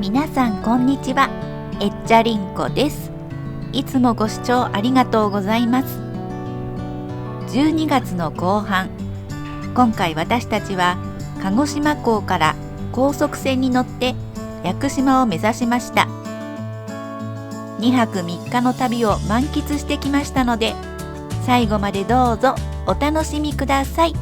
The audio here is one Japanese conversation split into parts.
皆さんこんにちは、えっちゃりんこです。いつもご視聴ありがとうございます。12月の後半、今回私たちは鹿児島港から高速船に乗って屋久島を目指しました。2泊3日の旅を満喫してきましたので、最後までどうぞお楽しみください。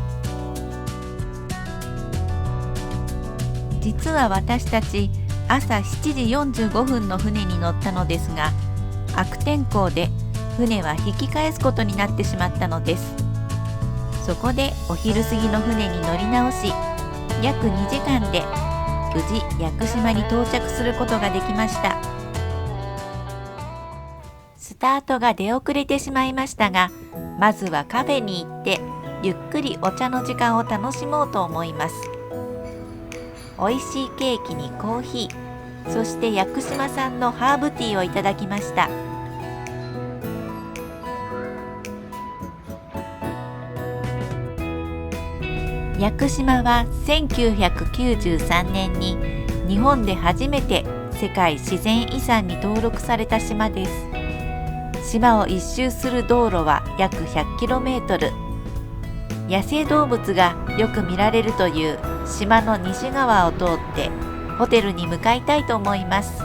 実は私たち朝7時45分の船に乗ったのですが、悪天候で船は引き返すことになってしまったのです。そこでお昼過ぎの船に乗り直し、約2時間で無事屋久島に到着することができました。スタートが出遅れてしまいましたが、まずはカフェに行ってゆっくりお茶の時間を楽しもうと思います。美味しいケーキにコーヒー、そして屋久島産のハーブティーをいただきました。屋久島は1993年に日本で初めて世界自然遺産に登録された島です。島を一周する道路は約 100km。野生動物がよく見られるという島の西側を通ってホテルに向かいたいと思います。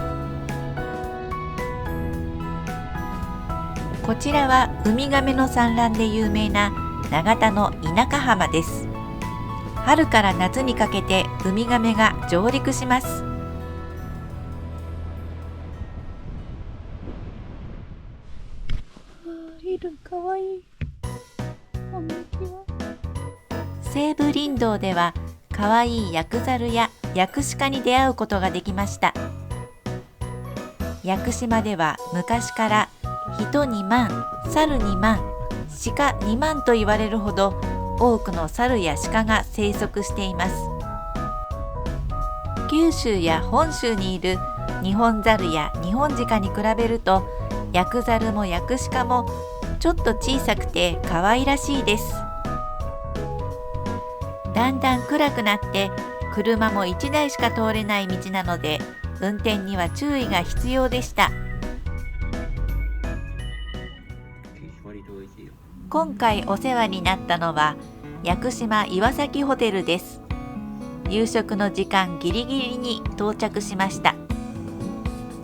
こちらはウミガメの産卵で有名な長田の田舎浜です。春から夏にかけてウミガメが上陸します。いる、かわいい。こんにちは。西武林道ではかわいいヤクザルやヤクシカに出会うことができました。屋久島では昔から人2万、猿2万、鹿2万と言われるほど多くの猿や鹿が生息しています。九州や本州にいるニホンザルやニホンジカに比べると、ヤクザルもヤクシカもちょっと小さくて可愛らしいです。だんだん暗くなって車も1台しか通れない道なので、運転には注意が必要でした。今回お世話になったのは屋久島岩崎ホテルです。夕食の時間ギリギリに到着しました。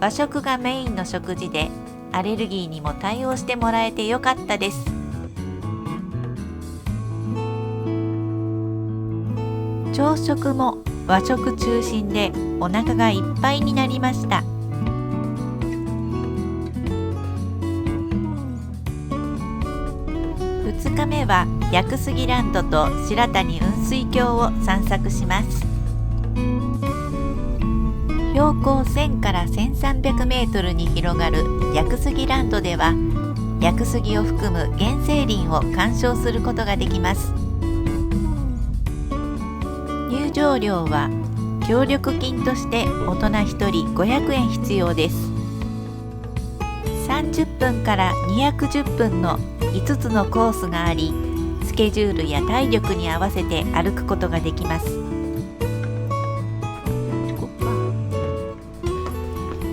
和食がメインの食事で、アレルギーにも対応してもらえてよかったです。朝食も和食中心でお腹がいっぱいになりました。2日目は屋久杉ランドと白谷雲水峡を散策します。標高1000から1300メートルに広がる屋久杉ランドでは、屋久杉を含む原生林を鑑賞することができます。入場料は協力金として大人1人500円必要です。30分から210分の5つのコースがあり、スケジュールや体力に合わせて歩くことができます。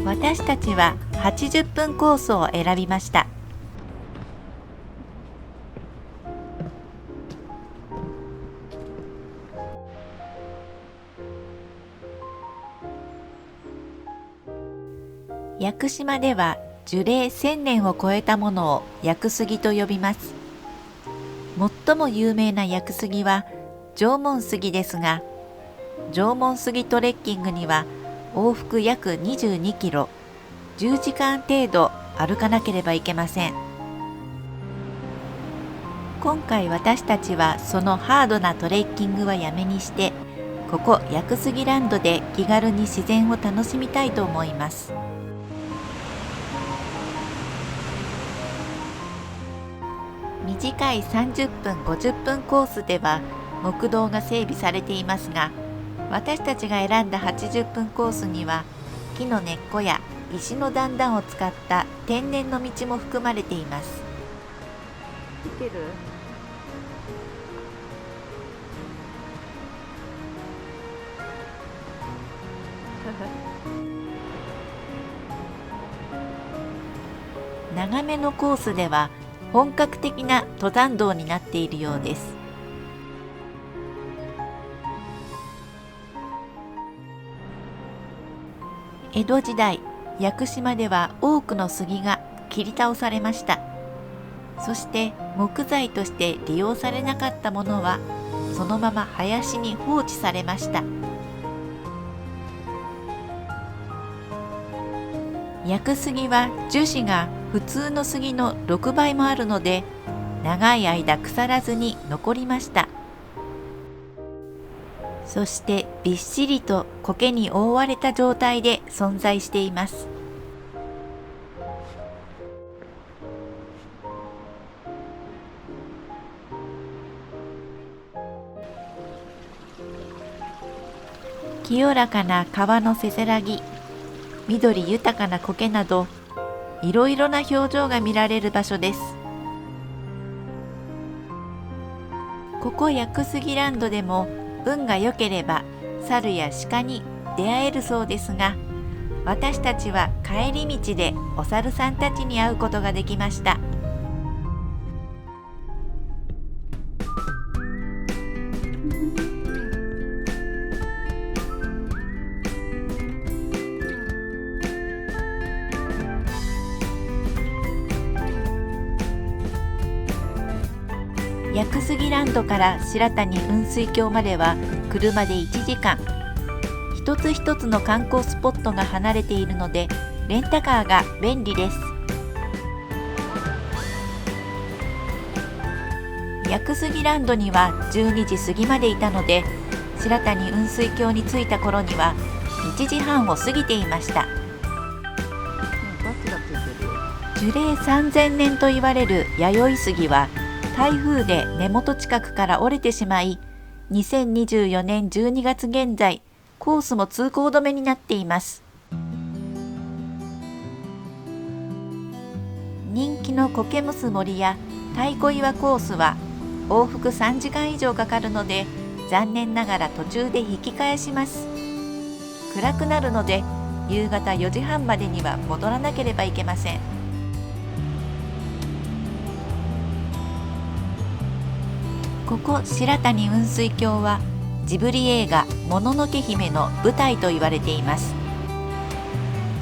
私たちは80分コースを選びました。屋久島では樹齢1000年を超えたものを屋久杉と呼びます。最も有名な屋久杉は縄文杉ですが、縄文杉トレッキングには往復約22キロ、10時間程度歩かなければいけません。今回私たちはそのハードなトレッキングはやめにして、ここ屋久杉ランドで気軽に自然を楽しみたいと思います。短い30分50分コースでは木道が整備されていますが、私たちが選んだ80分コースには木の根っこや石の段々を使った天然の道も含まれています。見てる？ト長めのコースでは本格的な登山道になっているようです。江戸時代、屋久島では多くの杉が切り倒されました。そして木材として利用されなかったものはそのまま林に放置されました。屋久杉は樹脂が普通の杉の6倍もあるので、長い間腐らずに残りました。そしてびっしりと苔に覆われた状態で存在しています。清らかな川のせせらぎ、緑豊かな苔など、いろいろな表情が見られる場所です。ここ屋久杉ランドでも運が良ければ猿や鹿に出会えるそうですが、私たちは帰り道でお猿さんたちに会うことができました。屋久杉ランドから白谷雲水峡までは車で1時間。一つ一つの観光スポットが離れているのでレンタカーが便利です。屋久杉ランドには12時過ぎまでいたので、白谷雲水峡に着いた頃には1時半を過ぎていました。樹齢3000年と言われる弥生杉は台風で根元近くから折れてしまい、2024年12月現在、コースも通行止めになっています。人気の苔むす森や太鼓岩コースは往復3時間以上かかるので、残念ながら途中で引き返します。暗くなるので夕方4時半までには戻らなければいけません。ここ白谷雲水峡はジブリ映画もののけ姫の舞台と言われています。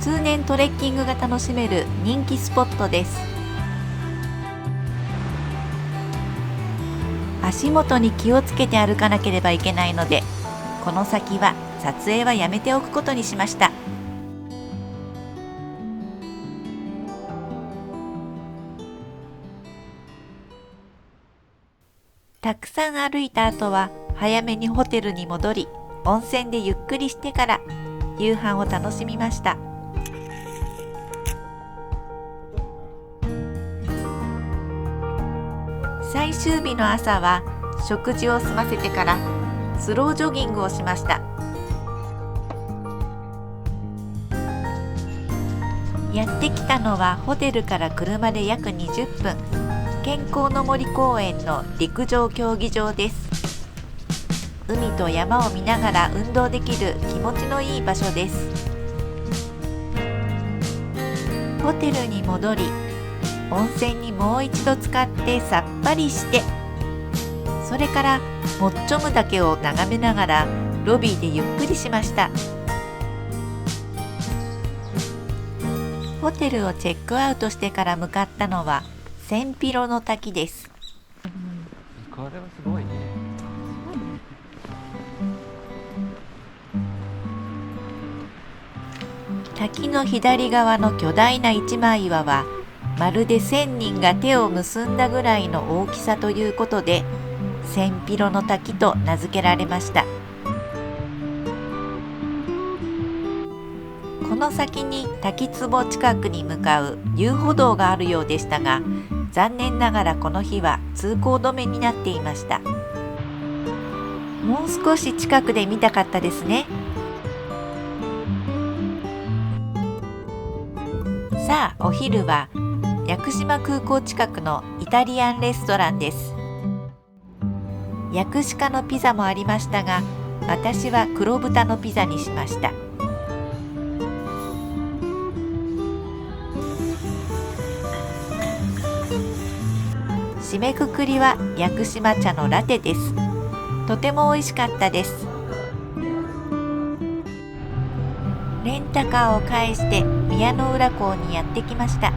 通年トレッキングが楽しめる人気スポットです。足元に気をつけて歩かなければいけないので、この先は撮影はやめておくことにしました。たくさん歩いた後は早めにホテルに戻り、温泉でゆっくりしてから夕飯を楽しみました。最終日の朝は食事を済ませてからスロージョギングをしました。やってきたのはホテルから車で約20分、健康の森公園の陸上競技場です。海と山を見ながら運動できる気持ちのいい場所です。ホテルに戻り、温泉にもう一度浸かってさっぱりして、それからモッチョム岳を眺めながらロビーでゆっくりしました。ホテルをチェックアウトしてから向かったのは千尋の滝です。これはすごいね。滝の左側の巨大な一枚岩はまるで1000人が手を結んだぐらいの大きさということで、千尋の滝と名付けられました。この先に滝壺近くに向かう遊歩道があるようでしたが、残念ながらこの日は通行止めになっていました。もう少し近くで見たかったですね。さあ、お昼は屋久島空港近くのイタリアンレストランです。ヤクシカのピザもありましたが、私は黒豚のピザにしました。締めくくりは屋久島茶のラテです。とても美味しかったです。レンタカーを介して宮之浦港にやってきました。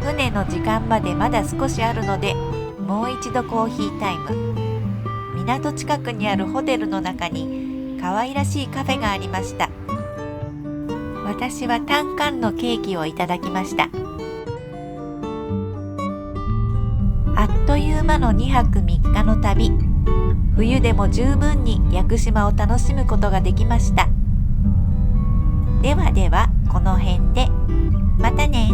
船の時間までまだ少しあるので、もう一度コーヒータイム。港近くにあるホテルの中に可愛らしいカフェがありました。私はタンカンのケーキをいただきました。あっという間の2泊3日の旅。冬でも十分に屋久島を楽しむことができました。ではではこの辺で。またね。